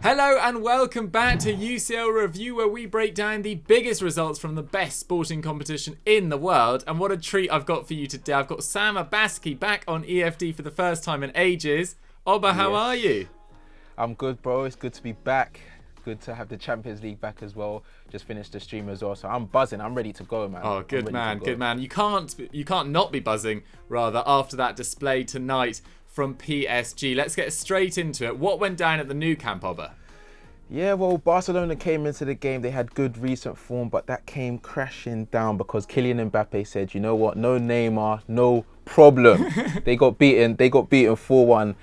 Hello and welcome back to UCL Review, where we break down the biggest results from the best sporting competition in the world. And what a treat I've got for you today. I've got Sam and Dougie back on EFD for the first time in ages. Oba, how are you? I'm good, bro. It's good to be back. Good to have the Champions League back as well. Just finished the stream as well, so I'm buzzing. I'm ready to go, man. Oh, good man, good man. You can't not be buzzing, rather, after that display tonight from PSG. Let's get straight into it. What went down at the Nou Camp, Oba? Yeah, well, Barcelona came into the game. They had good recent form, but that came crashing down because Kylian Mbappé said, you know what, no Neymar, no problem. They got beaten 4-1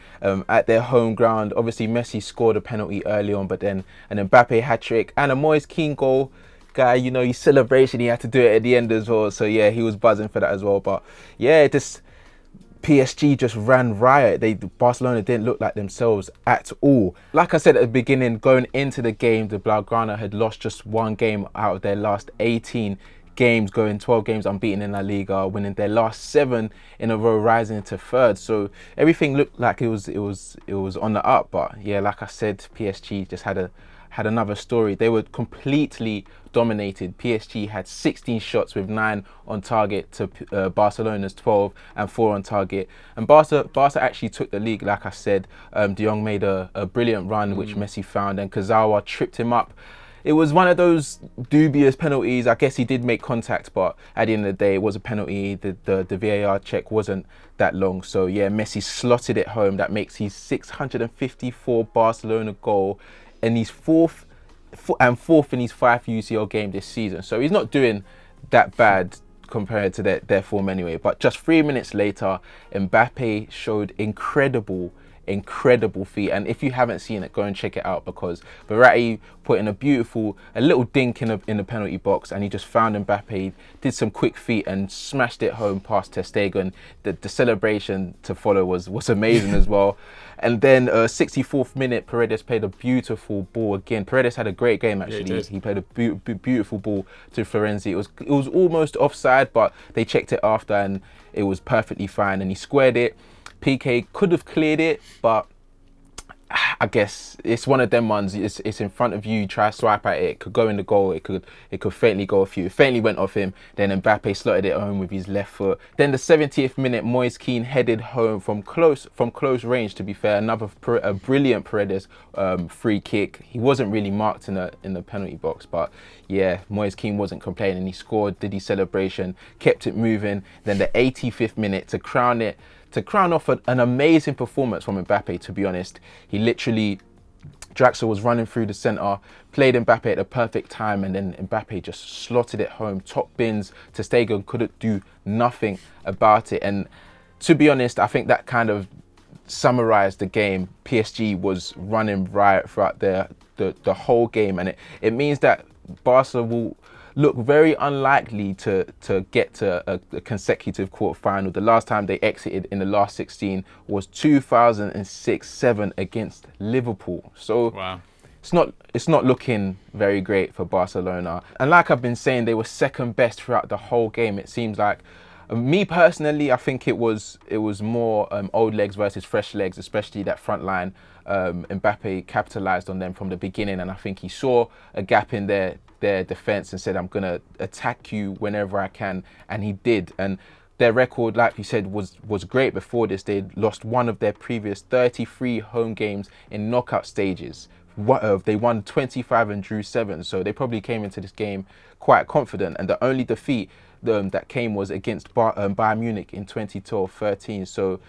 at their home ground. Obviously, Messi scored a penalty early on, but then an Mbappé hat-trick and a Moise Kean goal. Guy, you know, his celebration, he had to do it at the end as well. So, yeah, he was buzzing for that as well. But, yeah, PSG just ran riot. Barcelona didn't look like themselves at all. Like I said at the beginning, going into the game, the Blaugrana had lost just one game out of their last 18 games, going 12 games unbeaten in La Liga, winning their last 7 in a row, rising to third. So everything looked like it was on the up. But yeah, like I said, PSG just had another story. They were completely dominated. PSG had 16 shots with 9 on target to Barcelona's 12 and 4 on target. And Barca actually took the league, like I said. De Jong made a brilliant run, which Messi found, and Kurzawa tripped him up. It was one of those dubious penalties. I guess he did make contact, but at the end of the day, it was a penalty. The VAR check wasn't that long. So yeah, Messi slotted it home. That makes his 654 Barcelona goal and he's fourth in his 5 UCL game this season. So he's not doing that bad compared to their form anyway. But just 3 minutes later, Mbappe showed incredible feat, and if you haven't seen it, go and check it out, because Verratti put in a little dink in the penalty box, and he just found Mbappe, did some quick feet and smashed it home past Ter Stegen. The celebration to follow was amazing as well. And then 64th minute, Paredes played a beautiful ball again. Paredes had a great game actually. Yeah, he played a beautiful ball to Florenzi. It was almost offside, but they checked it after and it was perfectly fine, and he squared it. PK could have cleared it, but I guess it's one of them ones. It's in front of you. Try swipe at it. It could go in the goal. It could faintly go off you. It faintly went off him. Then Mbappe slotted it home with his left foot. Then the 70th minute, Moise Kean headed home from close range. To be fair, a brilliant Paredes free kick. He wasn't really marked in the penalty box, but yeah, Moise Kean wasn't complaining. He scored, did his celebration, kept it moving. Then the 85th minute to crown off an amazing performance from Mbappe, to be honest. He literally, Draxler was running through the centre, played Mbappe at the perfect time, and then Mbappe just slotted it home, top bins. Ter Stegen couldn't do nothing about it. And to be honest, I think that kind of summarised the game. PSG was running riot throughout the whole game, and it means that Barca will look very unlikely to get to a consecutive quarter-final. The last time they exited in the last 16 was 2006-07 against Liverpool. So wow. It's not looking very great for Barcelona. And like I've been saying, they were second best throughout the whole game. It seems like, me personally, I think it was more old legs versus fresh legs, especially that front line. Mbappe capitalised on them from the beginning, and I think he saw a gap in their defence and said, I'm going to attack you whenever I can, and he did. And their record, like you said, was great before this. They'd lost one of their previous 33 home games in knockout stages. They won 25 and drew 7, so they probably came into this game quite confident, and the only defeat that came was against Bayern Munich in 2012-13. So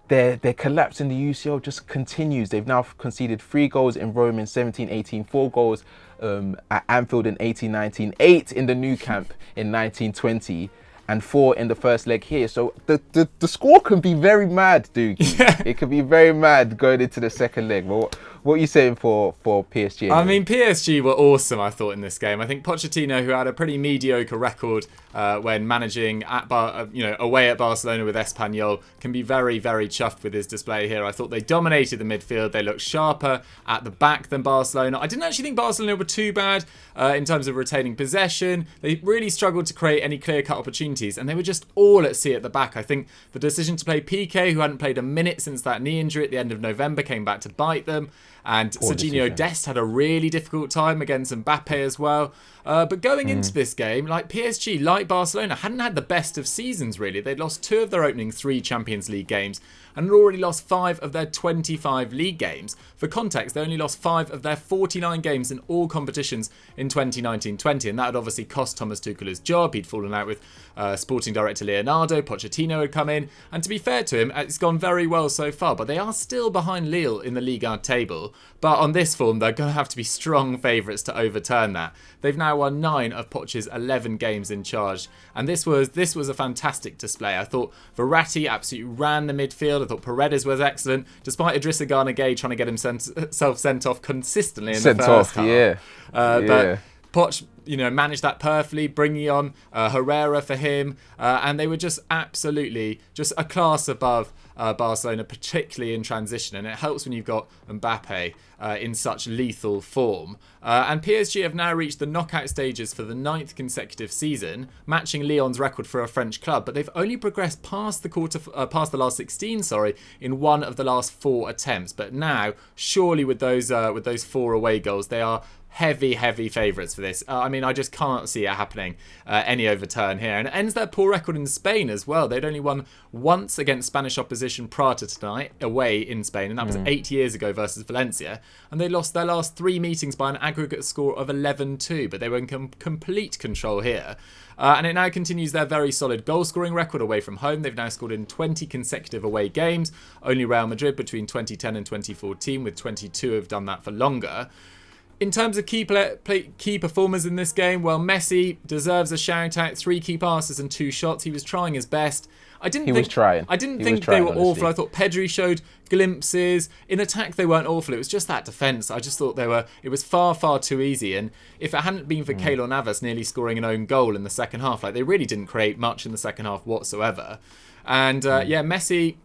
their collapse in the UCL just continues. They've now conceded 3 goals in Rome in 17-18, 4 goals at Anfield in 18-19, 8 in the Nou Camp in 19-20, and 4 in the first leg here. So the score can be very mad, dude. Yeah. It could be very mad going into the second leg. But what are you saying for PSG? I mean, PSG were awesome, I thought, in this game. I think Pochettino, who had a pretty mediocre record when managing away at Barcelona with Espanyol, can be very, very chuffed with his display here. I thought they dominated the midfield. They looked sharper at the back than Barcelona. I didn't actually think Barcelona were too bad in terms of retaining possession. They really struggled to create any clear-cut opportunities, and they were just all at sea at the back. I think the decision to play PK, who hadn't played a minute since that knee injury at the end of November, came back to bite them. And Poor Serginho decision. Dest had a really difficult time against Mbappe as well. But going into this game, like PSG, like Barcelona, hadn't had the best of seasons really. They'd lost 2 of their opening 3 Champions League games and had already lost 5 of their 25 league games. For context, they only lost 5 of their 49 games in all competitions in 2019-20, and that had obviously cost Thomas Tuchel his job. He'd fallen out with sporting director Leonardo, Pochettino had come in, and to be fair to him, it's gone very well so far, but they are still behind Lille in the Ligue 1 table. But on this form, they're going to have to be strong favourites to overturn that. They've now won 9 of Poch's 11 games in charge, and this was a fantastic display. I thought Verratti absolutely ran the midfield. I thought Paredes was excellent, despite Idrissa Gana Gueye trying to get himself sent off consistently in the first half. But Poch, managed that perfectly, bringing on Herrera for him, and they were just absolutely just a class above Barcelona, particularly in transition, and it helps when you've got Mbappe in such lethal form. And PSG have now reached the knockout stages for the 9th consecutive season, matching Lyon's record for a French club, but they've only progressed past the last 16, in one of the last 4 attempts. But now, surely with those 4 away goals, they are heavy favourites for this. I just can't see it happening, any overturn here. And it ends their poor record in Spain as well. They'd only won once against Spanish opposition prior to tonight, away in Spain, and that was 8 years ago versus Valencia. And they lost their last 3 meetings by an aggregate score of 11-2, but they were in complete control here. And it now continues their very solid goal-scoring record away from home. They've now scored in 20 consecutive away games. Only Real Madrid between 2010 and 2014, with 22 have done that for longer. In terms of key performers in this game, well, Messi deserves a shout-out. 3 key passes and 2 shots. He was trying his best. I didn't think they were awful. I thought Pedri showed glimpses. In attack, they weren't awful. It was just that defence. I just thought it was far too easy. And if it hadn't been for Keylor Navas nearly scoring an own goal in the second half, they really didn't create much in the second half whatsoever. And Messi,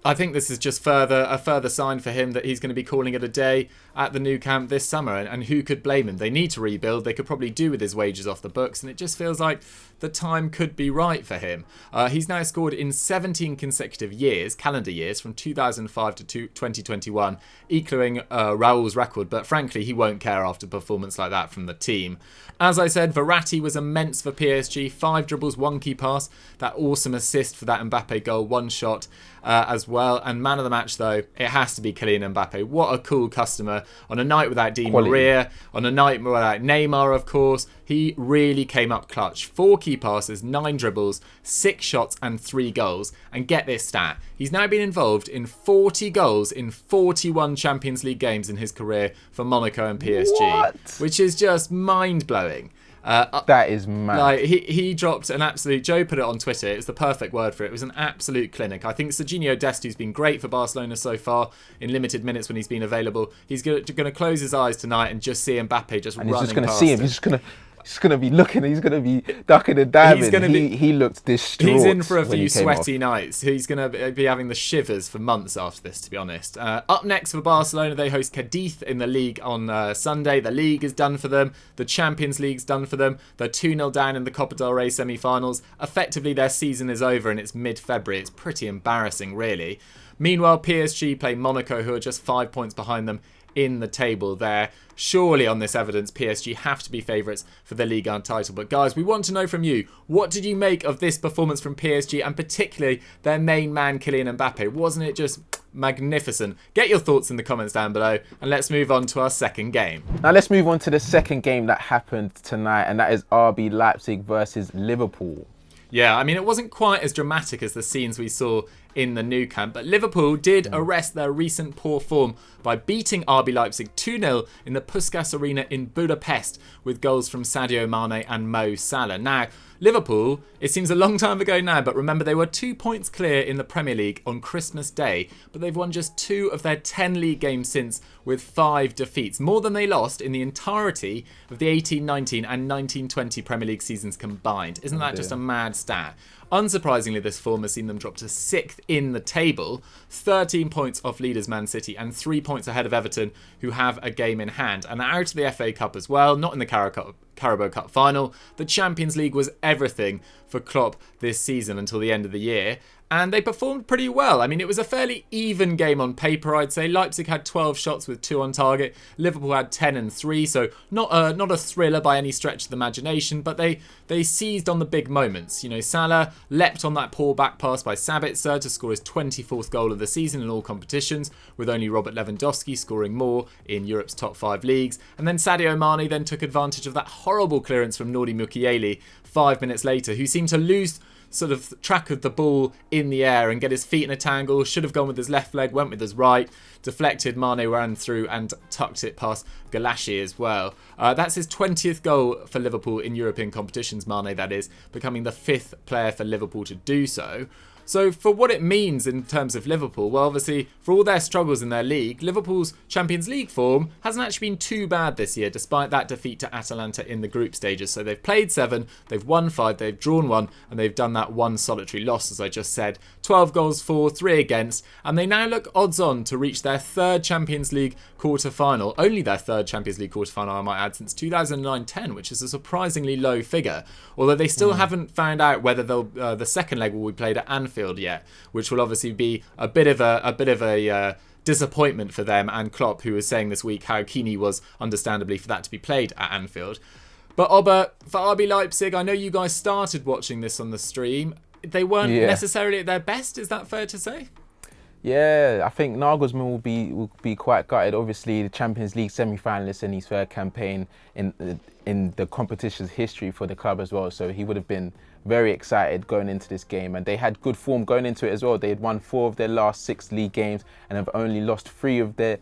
I think this is just a further sign for him that he's going to be calling it a day at the Nou Camp this summer. And who could blame him? They need to rebuild. They could probably do with his wages off the books. And it just feels like the time could be right for him. He's now scored in 17 consecutive calendar years, from 2005 to 2021, equaling Raul's record. But frankly, he won't care after a performance like that from the team. As I said, Verratti was immense for PSG. 5 dribbles, 1 key pass. That awesome assist for that Mbappe goal, 1 shot as well. And man of the match, though, it has to be Kylian Mbappe. What a cool customer. On a night without Di Maria, on a night without Neymar, of course, he really came up clutch. 4 key passes, 9 dribbles, 6 shots and 3 goals. And get this stat, he's now been involved in 40 goals in 41 Champions League games in his career for Monaco and PSG. Which is just mind-blowing. That is mad. He dropped an absolute... Joe put it on Twitter. It was the perfect word for it. It was an absolute clinic. I think Serginho Dest, who's been great for Barcelona so far in limited minutes when he's been available, he's going to close his eyes tonight and just see Mbappe just running past him. And he's just going to see him. He's going to be looking. He's going to be ducking and diving. He looked distraught. He's in for a few sweaty nights. He's going to be having the shivers for months after this, to be honest. Up next for Barcelona, they host Cadiz in the league on Sunday. The league is done for them. The Champions League's done for them. They're 2-0 down in the Copa del Rey semi-finals. Effectively, their season is over and it's mid-February. It's pretty embarrassing, really. Meanwhile, PSG play Monaco, who are just 5 points behind them in the table there. Surely on this evidence, PSG have to be favourites for the Ligue 1 title. But guys, we want to know from you, what did you make of this performance from PSG, and particularly their main man, Kylian Mbappe? Wasn't it just magnificent? Get your thoughts in the comments down below, and let's move on to our second game. Now let's move on to the second game that happened tonight, and that is RB Leipzig versus Liverpool. Yeah, it wasn't quite as dramatic as the scenes we saw in the Nou Camp, but Liverpool did arrest their recent poor form by beating RB Leipzig 2-0 in the Puskas Arena in Budapest with goals from Sadio Mane and Mo Salah. Now, Liverpool, it seems a long time ago now, but remember they were 2 points clear in the Premier League on Christmas Day, but they've won just 2 of their 10 league games since, with 5 defeats, more than they lost in the entirety of the 18-19 and 19-20 Premier League seasons combined. Isn't that just a mad stat? Unsurprisingly, this form has seen them drop to 6th in the table, 13 points off leaders Man City and 3 points ahead of Everton, who have a game in hand. And out of the FA Cup as well, not in the Carabao Cup final. The Champions League was everything for Klopp this season until the end of the year. And they performed pretty well. I mean, it was a fairly even game on paper, I'd say. Leipzig had 12 shots with 2 on target. Liverpool had 10 and 3, so not a thriller by any stretch of the imagination, but they seized on the big moments. You know, Salah leapt on that poor back pass by Sabitzer to score his 24th goal of the season in all competitions, with only Robert Lewandowski scoring more in Europe's top 5 leagues. And then Sadio Mane then took advantage of that horrible clearance from Nordi Mukiele 5 minutes later, who seemed to lose sort of track of the ball in the air and get his feet in a tangle. Should have gone with his left leg, went with his right, deflected. Mane ran through and tucked it past Galashi as well. That's his 20th goal for Liverpool in European competitions, Mane that is, becoming the 5th player for Liverpool to do so. So for what it means in terms of Liverpool, well, obviously, for all their struggles in their league, Liverpool's Champions League form hasn't actually been too bad this year, despite that defeat to Atalanta in the group stages. So they've played 7, they've won 5, they've drawn 1, and they've done that 1 solitary loss, as I just said. 12 goals for, 3 against, and they now look odds on to reach their 3rd Champions League quarter-final. Only their 3rd Champions League quarter-final, I might add, since 2009-10, which is a surprisingly low figure. Although they still haven't found out whether the second leg will be played at Anfield yet, which will obviously be a bit of a disappointment for them and Klopp, who was saying this week how keen he was, understandably, for that to be played at Anfield. But Oba, for RB Leipzig, I know you guys started watching this on the stream. They weren't necessarily at their best. Is that fair to say? Yeah, I think Nagelsmann will be quite gutted. Obviously, the Champions League semi-finalist in his 3rd campaign in the competition's history for the club as well. So he would have been very excited going into this game, and they had good form going into it as well. They had won 4 of their last 6 league games and have only lost 3 of their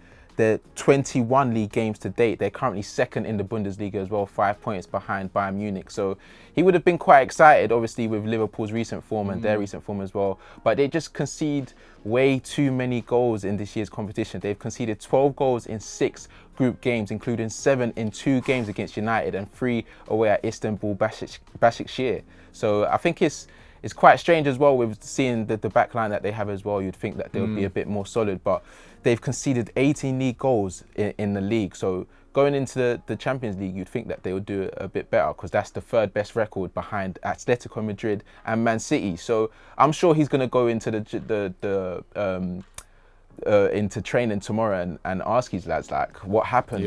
21 league games to date. They're currently 2nd in the Bundesliga as well, 5 points behind Bayern Munich. So he would have been quite excited, obviously, with Liverpool's recent form and their recent form as well. But they just concede way too many goals in this year's competition. They've conceded 12 goals in 6 group games, including 7 in 2 games against United and 3 away at Istanbul Başakşehir. So I think it's quite strange as well with seeing the back line that they have as well. You'd think that they would be a bit more solid, but they've conceded 18 league goals in the league. So going into the Champions League, you'd think that they would do a bit better, because that's the 3rd best record behind Atletico Madrid and Man City. So I'm sure he's going to go into into training tomorrow and ask his lads, like, what happened?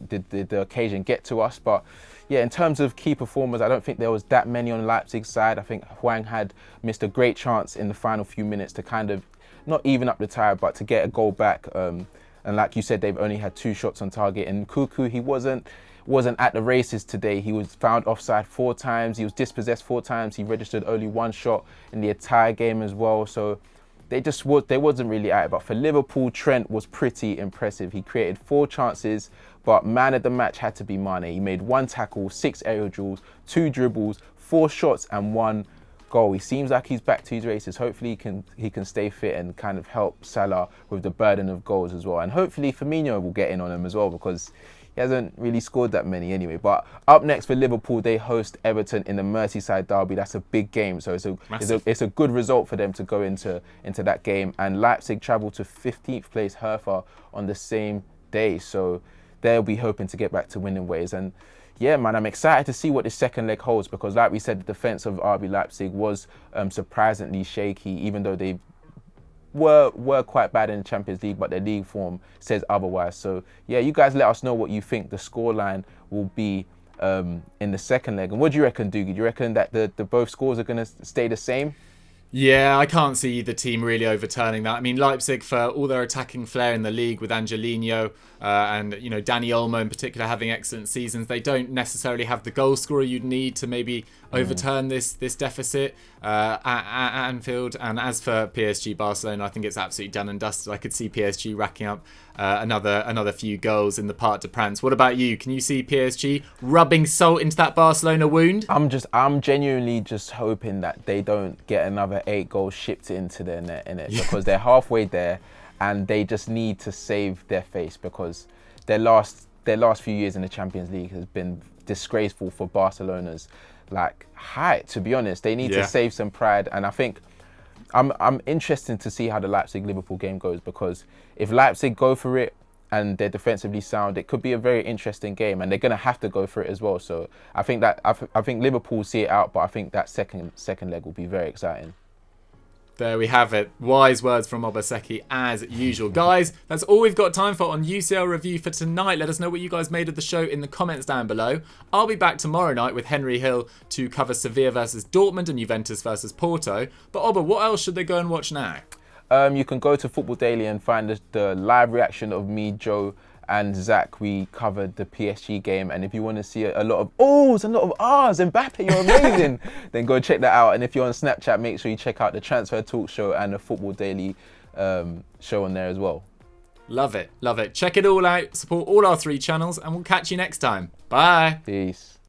Did the occasion get to us? But yeah, in terms of key performers, I don't think there was that many on Leipzig's side. I think Hwang had missed a great chance in the final few minutes to kind of not even up the tie, but to get a goal back. And like you said, they've only had 2 shots on target. And Cuckoo, he wasn't at the races today. He was found offside 4 times. He was dispossessed 4 times. He registered only 1 shot in the entire game as well. So they wasn't really at it. But for Liverpool, Trent was pretty impressive. He created 4 chances, but man of the match had to be Mane. He made 1 tackle, 6 aerial duels, 2 dribbles, 4 shots and 1 goal. He seems like he's back to his races. Hopefully he can stay fit and kind of help Salah with the burden of goals as well. And hopefully Firmino will get in on him as well, because he hasn't really scored that many anyway. But up next for Liverpool, they host Everton in the Merseyside derby. That's a big game, so it's a good result for them to go into that game. And Leipzig travel to 15th place Hertha on the same day, so they'll be hoping to get back to winning ways. And yeah, man, I'm excited to see what this second leg holds, because like we said, the defence of RB Leipzig was surprisingly shaky, even though they were quite bad in the Champions League, but their league form says otherwise. So yeah, you guys let us know what you think the scoreline will be in the second leg. And what do you reckon, Dougie? Do you reckon that the both scores are going to stay the same? Yeah, I can't see the team really overturning that. I mean, Leipzig, for all their attacking flair in the league with Angelino and, you know, Dani Olmo in particular having excellent seasons, they don't necessarily have the goal scorer you'd need to maybe overturn this deficit at Anfield. And as for PSG Barcelona, I think it's absolutely done and dusted. I could see PSG racking up another few goals in the Parc des Princes. What about you? Can you see PSG rubbing salt into that Barcelona wound? I'm genuinely just hoping that they don't get another 8 goals shipped into their net in it, because they're halfway there and they just need to save their face, because their last few years in the Champions League has been disgraceful for Barcelona's height, to be honest. They need to save some pride, and I think I'm interested to see how the Leipzig-Liverpool game goes, because if Leipzig go for it and they're defensively sound, it could be a very interesting game, and they're going to have to go for it as well. So I think Liverpool see it out, but I think that second leg will be very exciting. There we have it. Wise words from Obaseki as usual. Guys, that's all we've got time for on UCL Review for tonight. Let us know what you guys made of the show in the comments down below. I'll be back tomorrow night with Henry Hill to cover Sevilla versus Dortmund and Juventus versus Porto. But Oba, what else should they go and watch now? You can go to Football Daily and find the live reaction of me, Joe, and Zach. We covered the PSG game, and if you want to see a lot of O's and a lot of R's, Mbappe, you're amazing, then go check that out. And if you're on Snapchat, make sure you check out the Transfer Talk show and the Football Daily show on there as well. Love it, love it. Check it all out, support all our 3 channels, and we'll catch you next time. Bye. Peace.